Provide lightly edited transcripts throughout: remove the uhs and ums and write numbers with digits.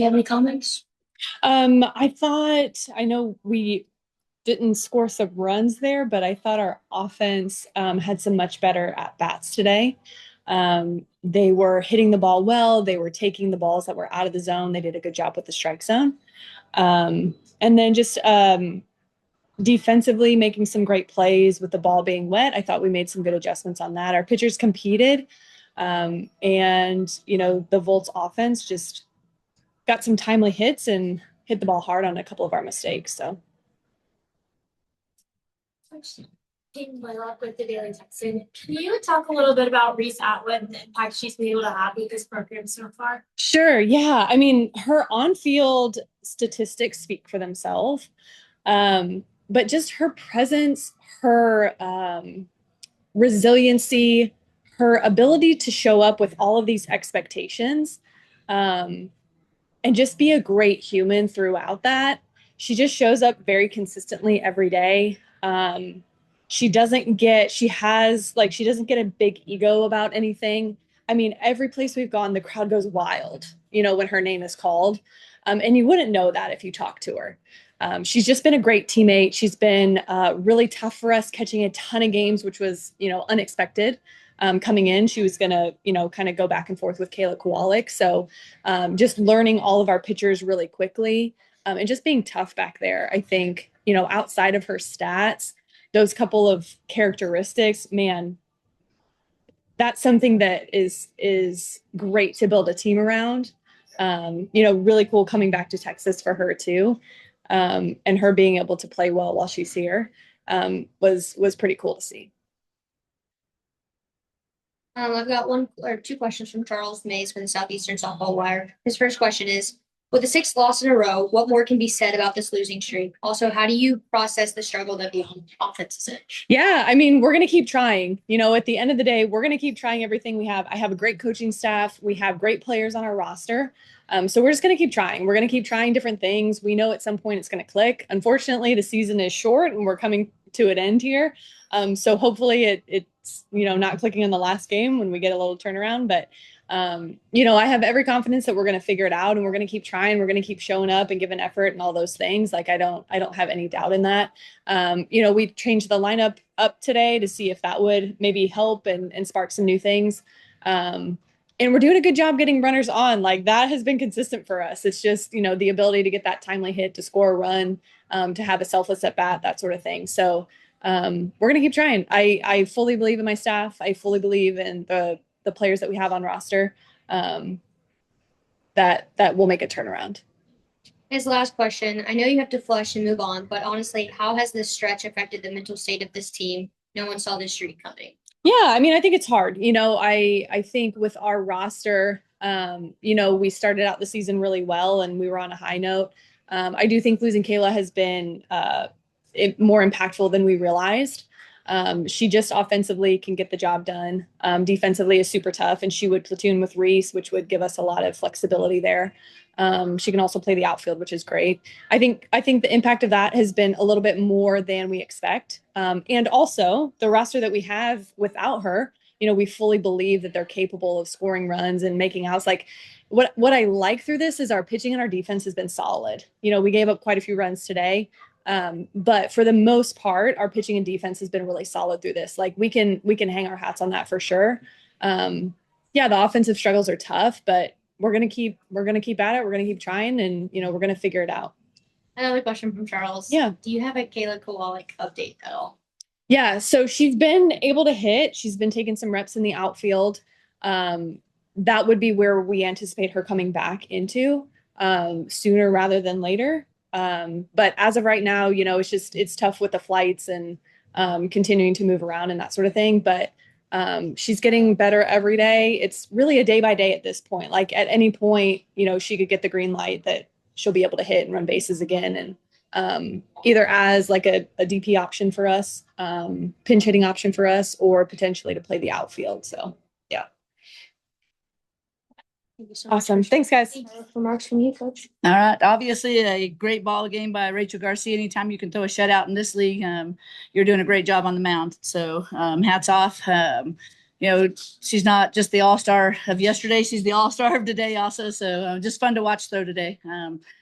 you have any comments? I know we didn't score some runs there, but I thought our offense had some much better at bats today. They were hitting the ball well. They were taking the balls that were out of the zone. They did a good job with the strike zone. And then just defensively making some great plays with the ball being wet. I thought we made some good adjustments on that. Our pitchers competed. And the Volts offense just got some timely hits and hit the ball hard on a couple of our mistakes. So Taking my luck with the Daily Texan. Can you talk a little bit about Reese Atwood and the impact she's been able to have with this program so far? sure, yeah. I mean, her on-field statistics speak for themselves. But just her presence, her resiliency, her ability to show up with all of these expectations, and just be a great human throughout that. She just shows up very consistently every day. She doesn't get a big ego about anything. I mean, every place we've gone, the crowd goes wild, when her name is called. And you wouldn't know that if you talk to her. She's just been a great teammate. She's been really tough for us, catching a ton of games, which was, unexpected. Coming in, she was going to, kind of go back and forth with Kayla Kowalik. So just learning all of our pitchers really quickly and just being tough back there. I think, outside of her stats, those couple of characteristics, man, that's something that is great to build a team around. Really cool coming back to Texas for her too. And her being able to play well while she's here was pretty cool to see. I've got one or two questions from Charles Mays for the Southeastern Softball Wire. His first question is, with the sixth loss in a row, what more can be said about this losing streak? Also, how do you process the struggle that the offense is in? Yeah, I mean, we're going to keep trying. At the end of the day, we're going to keep trying everything we have. I have a great coaching staff. We have great players on our roster. So we're just going to keep trying. We're going to keep trying different things. We know at some point it's going to click. Unfortunately, the season is short and we're coming to an end here. So hopefully it's not clicking in the last game when we get a little turnaround. But I have every confidence that we're going to figure it out and we're going to keep trying. We're going to keep showing up and giving effort and all those things. Like I don't have any doubt in that. We changed the lineup up today to see if that would maybe help and spark some new things. And we're doing a good job getting runners on. Like that has been consistent for us. It's just, the ability to get that timely hit, to score a run, to have a selfless at bat, that sort of thing. So we're going to keep trying. I fully believe in my staff. I fully believe in the players that we have on roster that will make a turnaround. His last question, I know you have to flush and move on, but honestly, how has this stretch affected the mental state of this team? No one saw this streak coming. Yeah, I mean, I think it's hard. I think with our roster, we started out the season really well and we were on a high note. I do think losing Kayla has been more impactful than we realized. She just offensively can get the job done. Defensively is super tough, and she would platoon with Reese, which would give us a lot of flexibility there. She can also play the outfield, which is great. I think the impact of that has been a little bit more than we expect. And also the roster that we have without her, we fully believe that they're capable of scoring runs and making outs. Like what I like through this is our pitching and our defense has been solid. We gave up quite a few runs today. But for the most part, our pitching and defense has been really solid through this. Like we can hang our hats on that for sure. Yeah, the offensive struggles are tough, but we're gonna keep at it. We're gonna keep trying, and we're gonna figure it out. Another question from Charles. Yeah. Do you have a Kayla Kowalik update at all? Yeah, so she's been able to hit. She's been taking some reps in the outfield. That would be where we anticipate her coming back into sooner rather than later. But as of right now, it's tough with the flights and continuing to move around and that sort of thing. But she's getting better every day. It's really a day by day at this point. Like at any point, she could get the green light that she'll be able to hit and run bases again. And either as like a DP option for us, pinch hitting option for us, or potentially to play the outfield. So yeah. Thank you so Awesome. much. Thanks, guys. Remarks from you, Coach. All right. Obviously, a great ball game by Rachel Garcia. Anytime you can throw a shutout in this league, you're doing a great job on the mound. So hats off. she's not just the all-star of yesterday. She's the all-star of today also. So just fun to watch though today,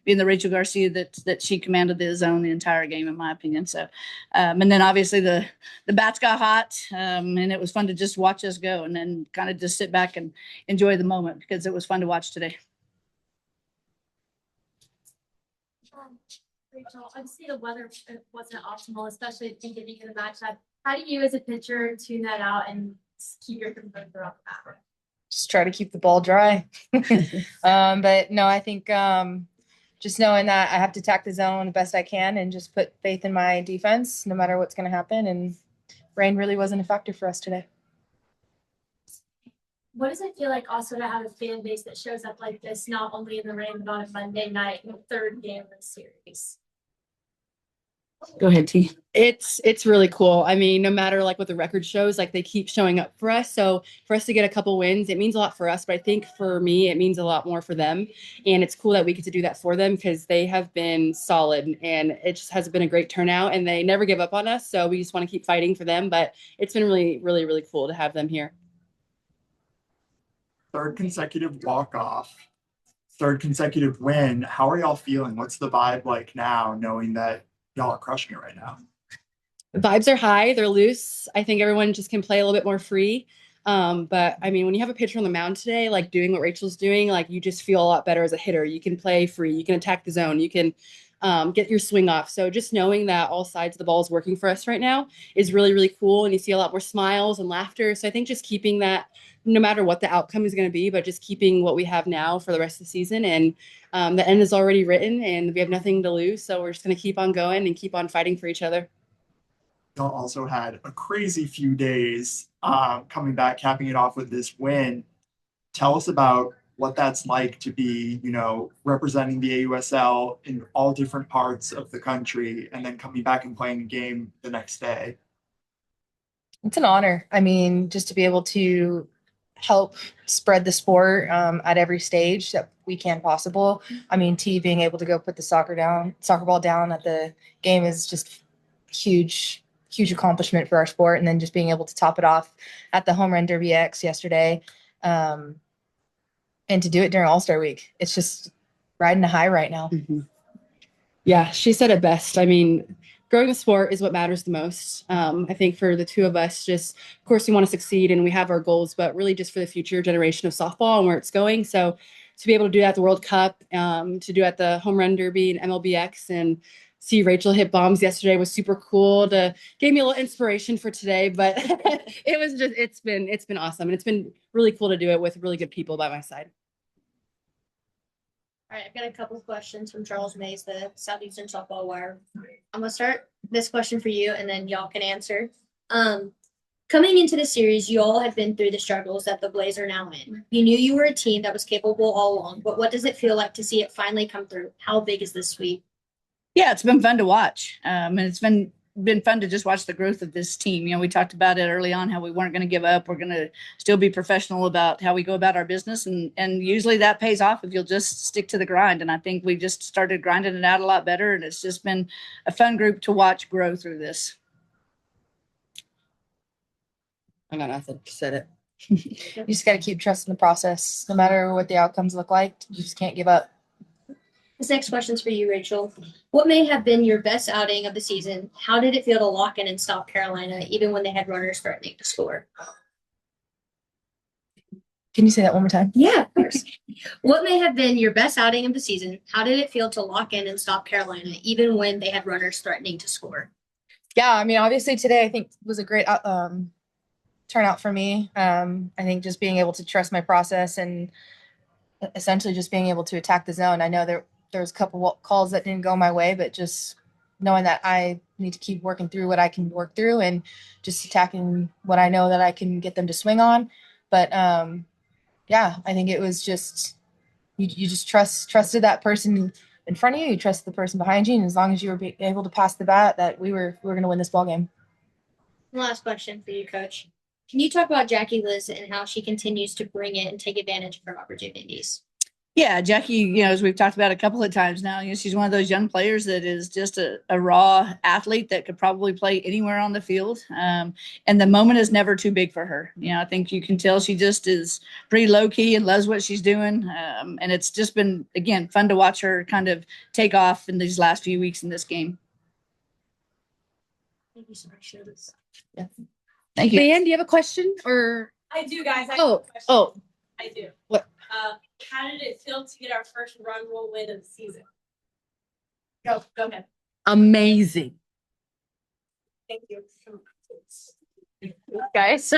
being the Rachel Garcia that she commanded the zone the entire game, in my opinion. So, and then obviously the bats got hot, and it was fun to just watch us go and then kind of just sit back and enjoy the moment because it was fun to watch today. Rachel, obviously the weather wasn't optimal, especially at the beginning of the match. How do you as a pitcher tune that out and keep your composure throughout the match? Just try to keep the ball dry. But no, I think just knowing that I have to attack the zone the best I can and just put faith in my defense no matter what's going to happen. And rain really wasn't a factor for us today. What does it feel like also to have a fan base that shows up like this, not only in the rain, but on a Monday night, the third game of the series? Go ahead, T. It's really cool. I mean, no matter like what the record shows, like they keep showing up for us. So for us to get a couple wins, it means a lot for us. But I think for me, it means a lot more for them. And it's cool that we get to do that for them because they have been solid and it just has been a great turnout and they never give up on us. So we just want to keep fighting for them. But it's been really, really, really cool to have them here. Third consecutive walk-off, third consecutive win. How are y'all feeling? What's the vibe like now, knowing that y'all are crushing it right now? Vibes are high. They're loose. I think everyone just can play a little bit more free. But I mean, when you have a pitcher on the mound today, like doing what Rachel's doing, like you just feel a lot better as a hitter. You can play free. You can attack the zone. You can get your swing off. So just knowing that all sides of the ball is working for us right now is really, really cool. And you see a lot more smiles and laughter. So I think just keeping that, no matter what the outcome is going to be, but just keeping what we have now for the rest of the season. And the end is already written and we have nothing to lose. So we're just going to keep on going and keep on fighting for each other. Y'all also had a crazy few days coming back, capping it off with this win. Tell us about what that's like to be, representing the AUSL in all different parts of the country and then coming back and playing a game the next day. It's an honor. I mean, just to be able to help spread the sport at every stage that we can possible. I mean, T being able to go put the soccer ball down at the game is just huge accomplishment for our sport. And then just being able to top it off at the Home Run Derby X yesterday. And to do it during All-Star Week. It's just riding a high right now. Mm-hmm. Yeah, she said it best. I mean, growing the sport is what matters the most. I think for the two of us, just, of course, we want to succeed and we have our goals, but really just for the future generation of softball and where it's going. So to be able to do that at the World Cup, to do at the Home Run Derby and MLBX and see Rachel hit bombs yesterday was super cool. Gave me a little inspiration for today, but it's been awesome. And it's been really cool to do it with really good people by my side. All right, I've got a couple of questions from Charles Mays, the Southeastern Softball Wire. I'm gonna start this question for you, and then y'all can answer. Coming into the series, you all had been through the struggles that the Blaze are now in. You knew you were a team that was capable all along, but what does it feel like to see it finally come through? How big is this sweep? Yeah, it's been fun to watch. And it's been fun to just watch the growth of this team. We talked about it early on, how we weren't going to give up. We're going to still be professional about how we go about our business. And usually that pays off if you'll just stick to the grind. And I think we just started grinding it out a lot better. And it's just been a fun group to watch grow through this. I got nothing. Said it. You just got to keep trusting the process. No matter what the outcomes look like, you just can't give up. This next question's for you, Rachel. What may have been your best outing of the season? How did it feel to lock in and stop Carolina, even when they had runners threatening to score? Can you say that one more time? Yeah, of course. What may have been your best outing of the season? How did it feel to lock in and stop Carolina, even when they had runners threatening to score? Yeah, I mean, obviously today I think was a great turnout for me. I think just being able to trust my process and essentially just being able to attack the zone. I know there's a couple calls that didn't go my way, but just knowing that I need to keep working through what I can work through and just attacking what I know that I can get them to swing on. But yeah, I think it was just you just trusted that person in front of you. You trust the person behind you, and as long as you were able to pass the bat, that we were going to win this ball game. Last question for you, Coach. Can you talk about Jackie Liz and how she continues to bring it and take advantage of her opportunities? Yeah, Jackie, as we've talked about a couple of times now, she's one of those young players that is just a raw athlete that could probably play anywhere on the field. And the moment is never too big for her. I think you can tell she just is pretty low key and loves what she's doing. And it's just been, again, fun to watch her kind of take off in these last few weeks in this game. Thank you so much. Thank you. Leanne, do you have a question or? I do, guys. I have Oh, a question. oh, I do. What? How did it feel to get our first run roll win of the season? Go ahead. Amazing. Thank you. guys.